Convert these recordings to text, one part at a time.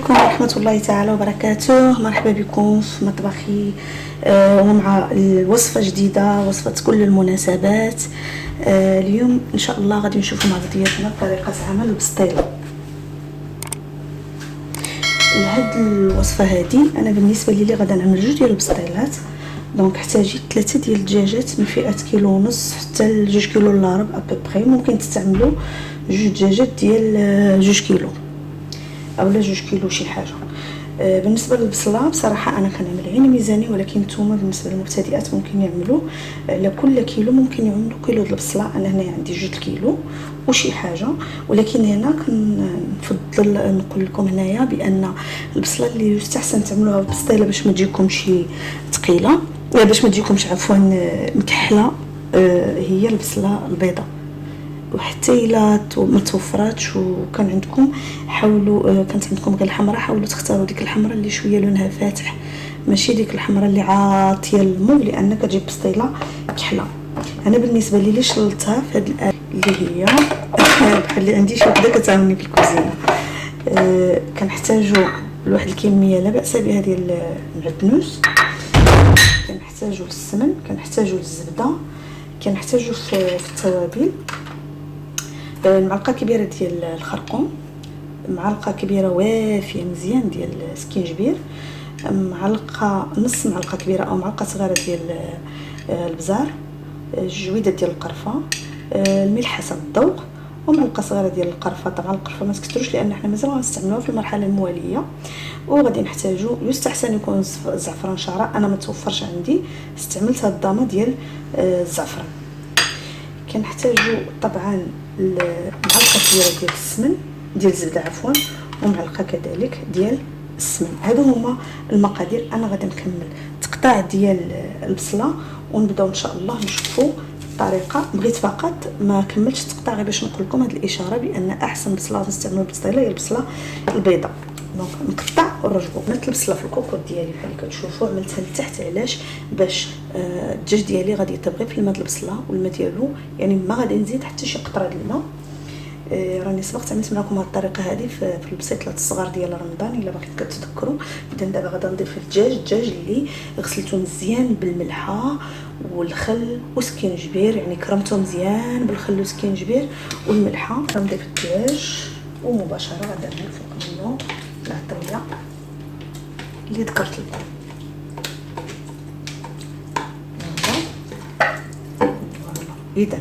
عليكم ورحمة الله تعالى وبركاته. مرحبا بكم في مطبخي ومع الوصفة جديدة، وصفة كل المناسبات. اليوم إن شاء الله غادي نشوفوا مع بعضياتنا طريقة عمل البسطيلة. لهاد الوصفة هذه أنا بالنسبة لي غادي نعمل جوج ديال البسطيلات. دونك احتاجيت 3 ديال الدجاجات من فئة كيلو ونص حتى ل 2 كيلو الا ربع ابوبري. ممكن تستعملوا جوج دجاجات ديال 2 كيلو اولا 2 كيلو شي حاجه. بالنسبه للبصله بصراحه انا كنعمل عين ميزاني، ولكن نتوما بالنسبه للمبتدئات ممكن يعملوا على كل كيلو ممكن يعملوا كيلو د البصله. انا هنا عندي 2 كيلو وشي حاجه، ولكن هنا كنفضل نقول لكم هنايا بان البصله اللي يستحسن تعملوها بالبسطيله باش ما تجيكمش ثقيله، باش ما تجيكمش عفوا مكحله، هي البصله البيضاء. وحتى الا ما توفراتش وكان عندكم حاولوا، كانت عندكم غير الحمراء، حاولوا تختاروا ديك الحمراء اللي شويه لونها فاتح، ماشي ديك الحمراء اللي عاطيه الموف، لان كتجيب بسطيله كحله. انا بالنسبه لي شللتها في هذه الآلة اللي هي بحال اللي عندي شي وحده كتعاوني في الكوزينه. كنحتاجوا لواحد الكميه لا باس بها ديال المعدنوس، كنحتاجوا للسمن، كنحتاجوا للزبده، كنحتاجوا في التوابل معلقه كبيره ديال الخرقوم، معلقه كبيره وافيه مزيان ديال سكينجبير، معلقه نص معلقه كبيره او معلقه صغيره ديال البزار، جويده ديال القرفه، الملح حسب الذوق، ومعلقه صغيره ديال القرفه. طبعا القرفه ما تكثروش لان احنا مازال غنستعملوها في المرحله المواليه. وغادي نحتاجو يستحسن يكون زعفران شعراء، انا ما توفرش عندي، استعملت هاد الضامه ديال الزعفران. كنحتاجو طبعا معلقه كبيره ديال السمن ديال الزبده عفوا، ومعلقه كذلك ديال السمن. هادو هما المقادير. انا غادي نكمل تقطاع ديال البصله ونبداو ان شاء الله نشوفوا الطريقه. بغيت فقط ما كملتش التقطاع غير باش نقول لكم هذه الاشاره بان احسن بصله نستعملوا البسطيله هي البصله البيضاء. دونك نقطع ونرجعوا. عملت البصله في الكوكوط ديالي بحال اللي كتشوفوا، عملتها لتحت. علاش؟ باش الدجاج ديالي غادي يطبغي في الماء د البصله، والماء ديالو يعني ما غادي نزيد حتى شي قطره د الماء. راني سبقت عملت معكم هذه الطريقه هذه في البسيطلات الصغار ديال رمضان الا باغيت كتذكروا. اذا دابا غادي نضيف الدجاج اللي غسلته مزيان بالملحه والخل وسكينجبير، يعني كرمته مزيان بالخل وسكينجبير والملحه. غنضيف الدجاج ومباشره غادي نعمل فوق منه العطريه اللي ذكرت لكم. اذا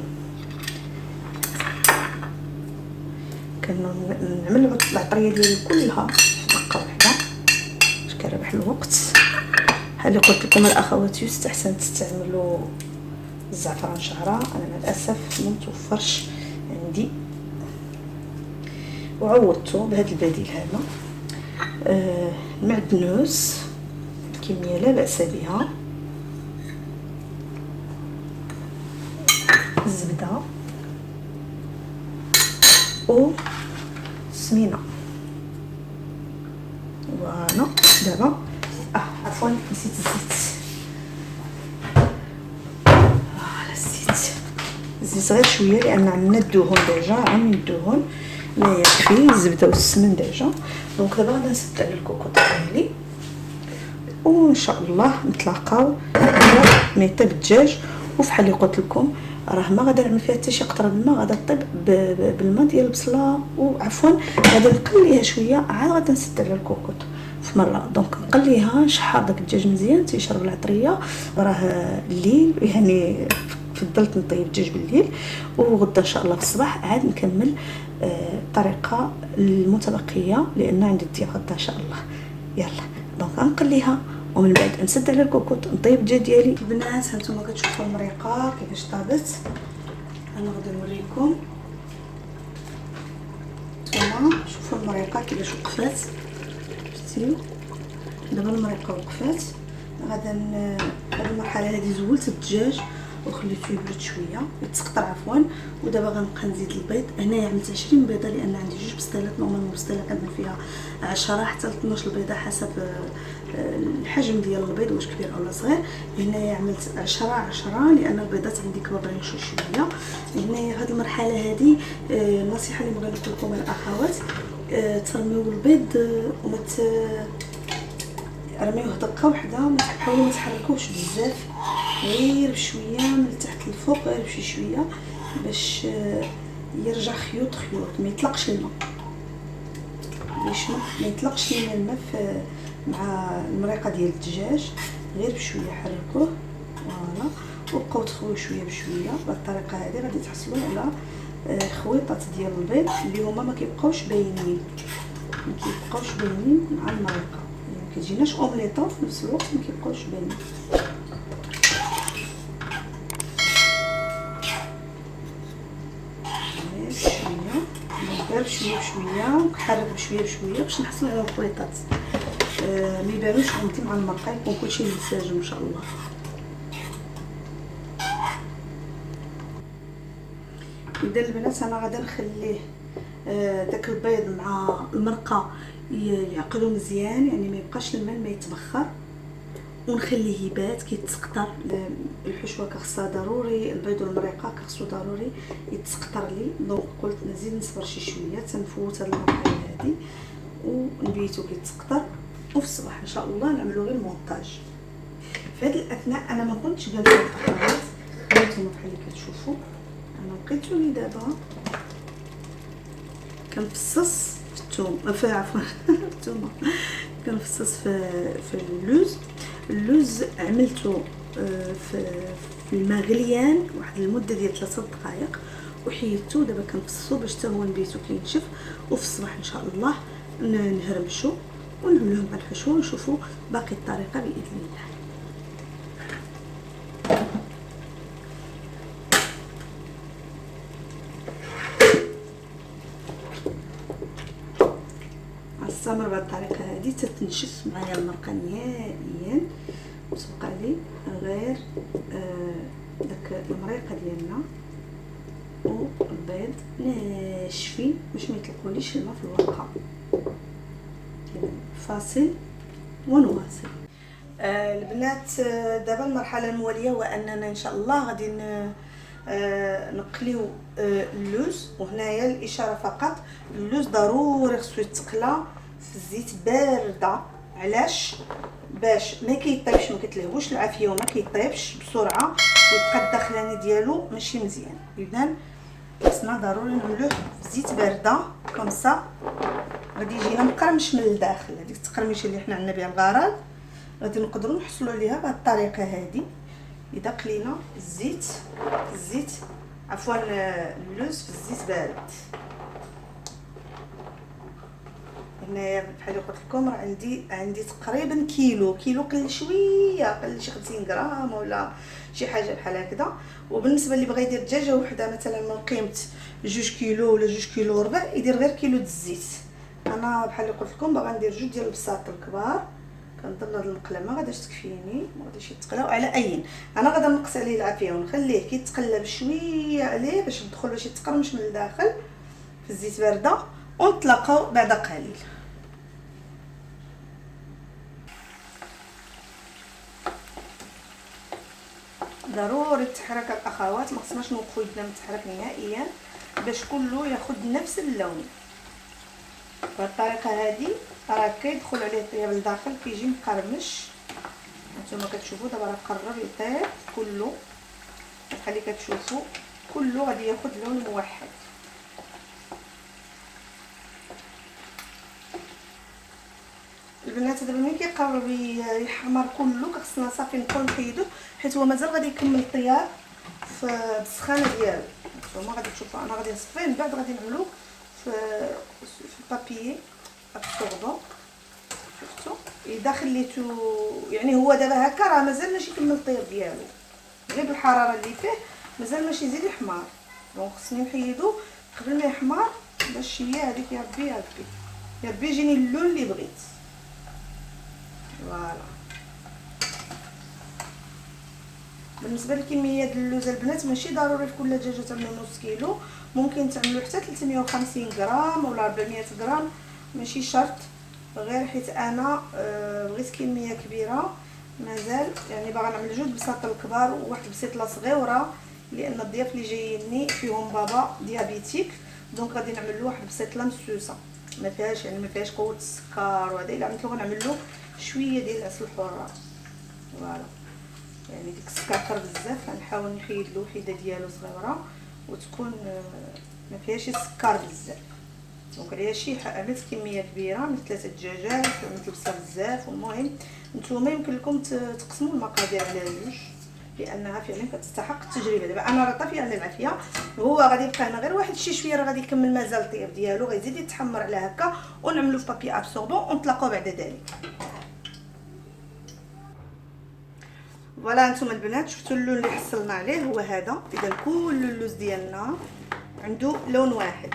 كنعمل العطريه ديالي كلها في دقه واحده باش كيربح الوقت. بحال اللي قلت لكم الاخوات يستحسن تستعملوا الزعفران شعراء، انا مع الاسف ما متوفرش عندي وعوضته بهذا البديل هذا. المعدنوس كميه لا باس بها، الزبده و السمينه. فوالا دابا عفوا نسيت الزيت. الزيت غير شويه لان عندنا الدهون ديجا، عاملين الدهون ما يكفي، الزبده والسمن ديجا. دونك دابا غادي نسد على الكوكوط ديالي وان شاء الله نتلاقاو ملي يطيب الدجاج. وفحال اللي قلت لكم راه ما غادي نعمل فيها حتى شي قطره الماء، غادي طيب بالماء ديال البصله، وعفوا غادي نقليها شويه عاد غادي نسد على الكوكوط في مره. دونك نقليها نشحر داك الدجاج مزيان تيشرب العطريه. راه الليل يعني فضلت نطيب الدجاج بالليل، وغدا ان شاء الله في الصباح عاد نكمل الطريقه المتبقيه لان عندي الضياف غدا ان شاء الله. يلا دونك نقليها ومن بعد نسد على الكوكوط نطيب الدجاج ديالي. البنات هانتوما كتشوفوا المريقه كيفاش طابت. انا غادي نوريكم. نتوما شوفوا المريقه كيفاش وقفات، شفتيو؟ دابا المريقه وقفات. غادا هذه المرحله هذه زولت الدجاج وخليته يبرد شويه يتسقطر عفوا. ودابا غنبقى نزيد البيض. هنايا عملت 20 بيضه لان عندي جوج بسطيلات. نورمالمون البسطيله كندير فيها 10 حتى 12 بيضه حسب الحجم ديال البيض واش كبير ولا صغير. هنايا عملت 10 لان البيضات عندي كبرين شويه. هنايا هذه المرحله هذه النصيحه اللي بغيت نقول لكم الاخوات، ترميو البيض وما رميوه دقه واحده، ما تحاولوا ما تحركوش بزاف، غير بشويه من التحت للفوق، غير بشي شويه باش يرجع خيوط خيوط، ما يطلقش الماء، باش ما يطلقش الماء مع المريقه ديال الدجاج، غير بشويه حركوه فوالا، وبقاو تخويو شويه بشويه. بهذه الطريقه هذه غادي تحصلوا على خويطات ديال البيض اللي هما ما كيبقاوش باينين، مع المريقه، يعني ما كتجيناش اومليطه في نفس الوقت ما كيبقاوش باينين. غير بشويه بشويه، نحرك بشويه بشويه باش نحصل على الخليطات ما يبانوش عندي مع المرقه، يكون كلشي منسجم ان شاء الله. اذا البنات انا غادي نخليه داك البيض مع المرقه يعقلوا مزيان، يعني ما يبقاش الماء ما يتبخر، ونخليه يبات كيتسقطر. الحشوه كخصها ضروري، البيض والمريقه كخصو ضروري يتسقطر لي، دونك قلت نزيد نصبر شي شويه تنفوت هاد المرحله هادي ونبيتو كيتسقطر، وفي الصباح ان شاء الله نعملو غير مونطاج. في هاد الاثناء انا ما كنتش جالسه الفقرات، هانتوما بحال اللي كتشوفوا انا بقيتو لي دابا كنفصص في الثوم، عفوا الثومه كنفصص في اللوز عملته في الماء غليان واحد المده ديال 3 دقائق، وحيدته دابا كنفصصو باش حتى هو نبيتو كينشف، وفي الصباح ان شاء الله نهرمشو ونعملوه مع الحشوه ونشوفوا باقي الطريقه باذن الله. استمر بهذه الطريقه هذه تتنشف معايا المرقه نهائيا، وتبقى لي غير داك المريقه ديالنا والبيض ناشفين باش ما يطلقوليش الماء في الورقه. فاصل ونواصل. البنات دابا المرحله المواليه واننا ان شاء الله غادي نقليو اللوز، وهنايا الاشاره فقط اللوز ضروري خصو يتقلى في الزيت بارده. علاش؟ باش ما كيطيبش، ما كتلهوش العافيه وما كيطيبش بسرعه ويبقى الداخلاني ديالو ماشي مزيان. اذا خصنا ضروري نعملوه في زيت بارده كومسا غادي يجينا مقرمش من الداخل. هذيك التقرميشه اللي حنا عندنا بها الغرض غادي نقدروا نحصلوا عليها بهذه الطريقه هذه. اذا قلينا الزيت عفوا اللوز في الزيت بارد. هنايا بحال قلت لكم راه عندي تقريبا كيلو قل شويه، قل شي 50 غرام ولا شي حاجه بحال هكذا. وبالنسبه اللي بغى يدير دجاجه وحده مثلا من قيمه 2 كيلو ولا 2 كيلو وربع يدير غير كيلو د الزيت. انا بحال اللي قلت لكم باغا ندير 2 ديال البساط الكبار، كنظن هاد المقله ما غاديش تكفيني، ما غاديش يتقلاو على اين. انا غادا نقص عليه العافيه ونخليه كيتقلى بشويه عليه باش يدخل باش يتقرمش من الداخل في الزيت بارده، ونتلاقاو بعد قليل. ضروري التحرك الاخوات، ما خصناش نوقفوا يدنا من التحرك نهائيا باش كله ياخذ نفس اللون. بهذه الطريقه هذه راه كيدخل عليه الطياب لداخل كيجي مقرمش. نتوما كتشوفوا دابا راه قرب يطيب كله، بحال اللي كتشوفوا كله غادي ياخذ لون موحد. البنات دابا ملي كيقرب يحمر كله خصنا صافي نبقاو نحيدوه حيت هو مازال غادي يكمل طياب في السخانه ديالو. نتوما غادي تشوفوا انا غادي نصفيه من بعد غادي نعملو في البابيي الطوغدون. شفتوا اذا خليتو يعني هو دابا هكا راه مازال ماشي كمل الطياب ديالو، غير بالحراره اللي فيه مازال ماشي يزيد يحمر. دونك خصني نحيدو قبل ما يحمر باش هي هذيك يا ربي يجيني اللون اللي بغيت. فوالا. بالنسبه لكميه اللوز البنات ماشي ضروري في كل دجاجه تعملوا نص كيلو، ممكن تعملوا حتى 350 غرام ولا 400 غرام، ماشي شرط. غير حيت انا بغيت كميه كبيره مازال، يعني باغا نعمل 2 بساط الكبار وواحد بسيطله صغيره لان الضياف اللي جاييني فيهم بابا ديابيتيك، دونك غادي نعمل له واحد بسيطله مسوسه. ما فيهاش يعني ما فيهاش قوه السكر. وهذا الا عملت له غنعمل له شويه ديال العسل الحره فوالا. يعني ديك السكر كثر بزاف غنحاول نخيد له وحده ديالو صغيره وتكون ما فيهاش السكر بزاف. دونك عليها شي عملت كميه كبيره من 3 دجاجات عملت البصل بزاف. والمهم نتوما يمكن لكم تقسموا المقادير على جوج لانها فعلا كتستحق التجربه. دابا انا راه طافيه على العافيه، هو غادي يبقى هنا غير واحد شي شويه راه غادي يكمل مازال الطياب ديالو، غيزيد يتحمر على هكا ونعملو في بابي ابسوربون ونطلقوا بعد ذلك. فوالا نتوما البنات شفتوا اللون اللي حصلنا عليه هو هذا. اذا كل اللوز ديالنا عنده لون واحد.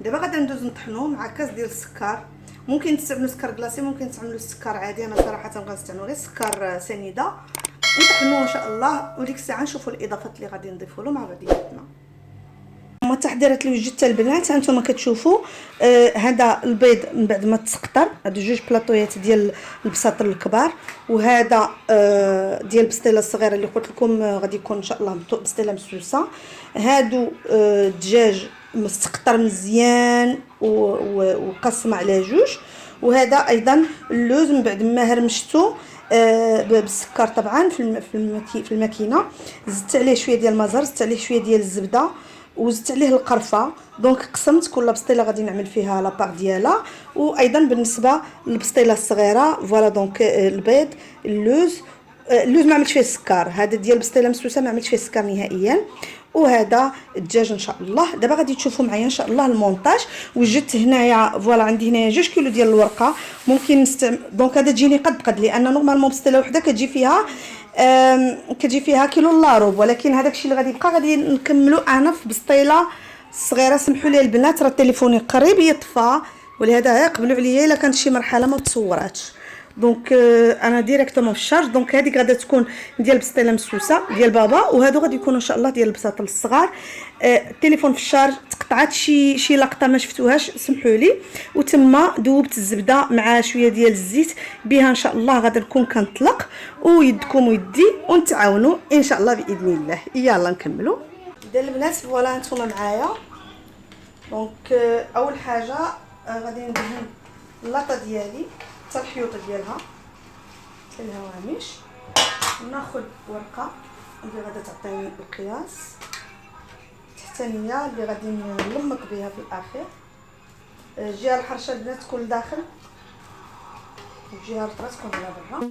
دابا غادي ندوز نطحنوه مع كاس ديال السكر. ممكن تستعملوا سكر كلاصي، ممكن تعملوا السكر عادي. انا صراحه غنستعمل غير سكر سنيده. نطحنوه ان شاء الله وديك الساعه نشوفوا الاضافات اللي غادي نضيفوا له مع بعضياتنا. هما التحضيرات اللي وجدتها البنات هانتوما كتشوفوا. هذا البيض من بعد ما تسقطر، هادو جوج بلاطويات ديال البساطر الكبار، وهذا ديال البسطيله الصغيره اللي قلت لكم غادي يكون ان شاء الله بسطيله مسوسه. هادو الدجاج مستقطر مزيان وقسم على جوج. وهذا ايضا اللوز من بعد ما هرمشتو بالسكر طبعا في الماكينه. زدت عليه شويه ديال المزر، زدت عليه شويه ديال الزبده، وزدت عليه القرفه. دونك قسمت كل بسطيله غادي نعمل فيها لاباغ ديالها. وايضا بالنسبه للبسطيله الصغيره فوالا دونك البيض اللوز ما عملتش فيه السكر. هذا ديال البسطيله مسوسه ما عملتش فيه السكر نهائيا. وهذا الدجاج ان شاء الله. دابا غادي تشوفوا معايا ان شاء الله المونتاج. وجدت هنايا فوالا عندي هنايا 2 كيلو ديال الورقه. ممكن دونك هذا تجيني قد لان نورمالمون بسطيله وحده كتجي فيها كيلو الا ربع، ولكن هذاك الشيء اللي غادي يبقى غادي نكملو انا في بسطيله صغيره. سمحوا لي البنات راه تليفوني قريب يطفى، ولهذا قبلوا عليا الا كانت شي مرحله ما تصوراتش. دونك انا ديريكتومون في الشارج. دونك هذيك غادا تكون ديال بسطيله مسوسه ديال بابا، وهادو غادي يكونوا ان شاء الله ديال البساطل الصغار. التليفون في الشارج تقطعت شي لقطه ما شفتوهاش سمحوا لي. وتما دوبت الزبده مع شويه ديال الزيت بها ان شاء الله غادي نكون كنطلق ويدكم ويدي ونتعاونوا ان شاء الله باذن الله. يلا نكملوا. دابا البنات فوالا نتوما معايا. دونك اول حاجه غادي ندهن اللاطه ديالي حتى الحيوطه ديالها الهوامش. ناخذ ورقه اللي غادا تعطيني القياس التحتانيه اللي غادي نلمط بها في الاخير. الجهه الحرشه البنات تكون لداخل والجهه الرطبه تكون على برا.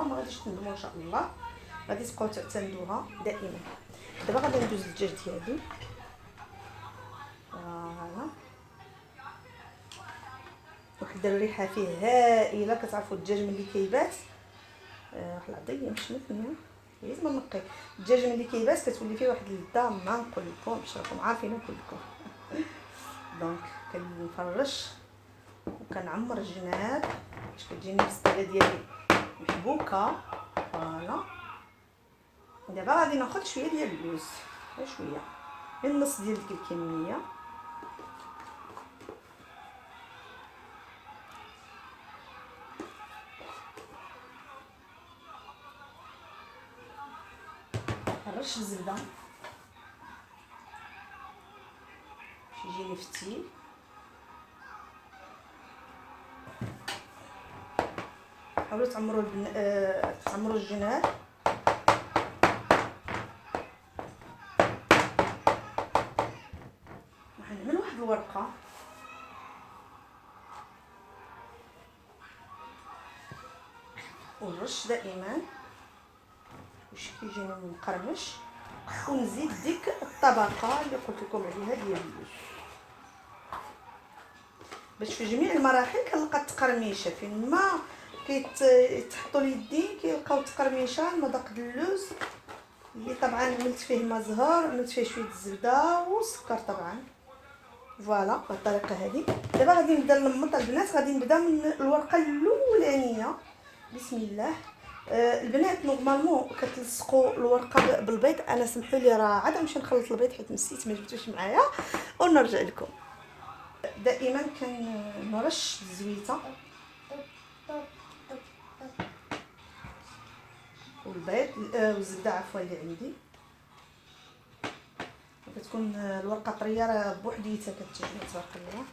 ما غاديش تندموا ان شاء الله، غادي تبقاو تعتمدوها دائما. دابا غادي ندوز للدجاج ديالي. فوالا واحد الريحه فيه هائله. كتعرفوا الدجاج ملي كيبات واحد العضيه مشمتني لازم نقي. الدجاج ملي كيبات كتولي فيه واحد اللذه ما نقول لكمش، راكم عارفين كلكم. دونك كنفرش وكنعمر الجناب باش كتجيني البسطيله ديالي محبوكه. فوالا دابا غادي ناخذ شويه ديال اللوز، غير شويه، غير النص ديال ديك الكميه. نرش الزبده باش يجيني فتيل. حاولوا تعمروا الجناب. غنعمل واحد الورقه ونرش دائما باش كيجيني مقرمش، ونزيد ديك الطبقه اللي قلت لكم عليها ديال اللوز باش في جميع المراحل كنلقى التقرميشه. فين ما كيتحطوا اليدين كيلقاو التقرميشه. المذاق ديال اللوز اللي طبعا عملت فيه ما زهر، عملت فيه شويه الزبده والسكر طبعا. فوالا بالطريقه هذه. دابا غادي نبدا نلمط البنات. غادي نبدا من الورقه الاولانيه. بسم الله. البنات نورمالمون كتلصقوا الورقه بالبيض. انا سمحوا لي راه عاد نمشي نخلط البيض حيت نسيت ما جبتوش معايا ونرجع لكم. دائما كنرش الزويته والبيض والزبده عفوا اللي عندي. كتكون الورقه طريه راه بوحديتها كتجيني تبارك الله.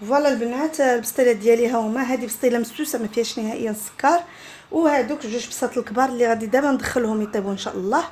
فوالا البنات البسطيله ديالي ها هما. هذه بسطيله مسوسه ما فيهاش نهائيا السكر، وهذوك جوج بساط الكبار اللي غادي دابا ندخلهم يطيبوا ان شاء الله.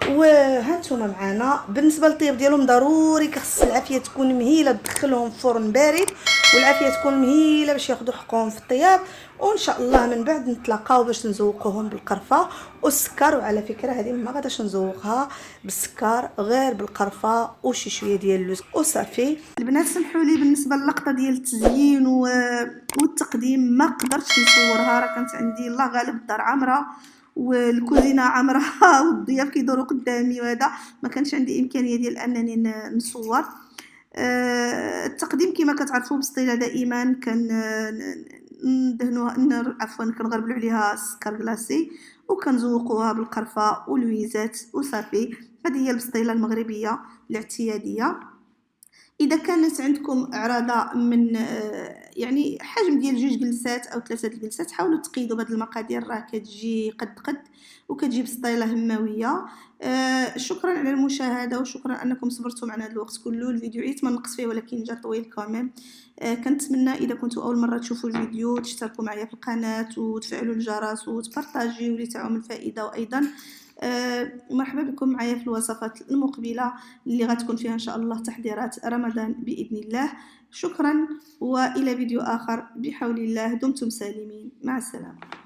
وها نتوما معنا. بالنسبه للطياب ديالهم ضروري خص العافيه تكون مهيله، تدخلهم في فرن بارد والعافيه تكون مهيله باش ياخذوا حقهم في الطياب. وان شاء الله من بعد نتلاقاو باش نزوقوهم بالقرفه والسكر. وعلى فكره هذه ما غاداش نزوقها بالسكر غير بالقرفه وشي شويه ديال اللوز وصافي. البنات سمحوا لي بالنسبه للقطه ديال التزيين والتقديم ما قدرتش نصورها، راه كانت عندي الله غالب الدار عامره والكوزينه عامره والضياف كيدوروا قدامي، وهذا ما كانش عندي امكانيه ديال انني نصور. التقديم كما كتعرفوا بسطيله دائما ندهنوها عفوا كنغربلوا عليها السكر كلاصي وكنزوقوها بالقرفه والويزات وصافي. هذه هي البسطيله المغربيه الاعتياديه. اذا كانت عندكم اعراضه من يعني حجم ديال 2 جلسات او 3 جلسات حاولوا تقيدوا بهذه المقادير، راه كتجي قد وكتجي بسطيله هماويه. شكرا على المشاهده وشكرا انكم صبرتوا معنا هذا الوقت كله. الفيديو عيت ما نقص فيه ولكن جا طويل كامل. كنتمنى اذا كنتوا اول مره تشوفوا الفيديو تشتركوا معايا في القناه وتفعلوا الجرس وتبارطاجيو اللي تعاون الفائده. وايضا مرحبا بكم معايا في الوصفات المقبله اللي غتكون فيها ان شاء الله تحضيرات رمضان باذن الله. شكرا والى فيديو اخر بحول الله. دمتم سالمين، مع السلامه.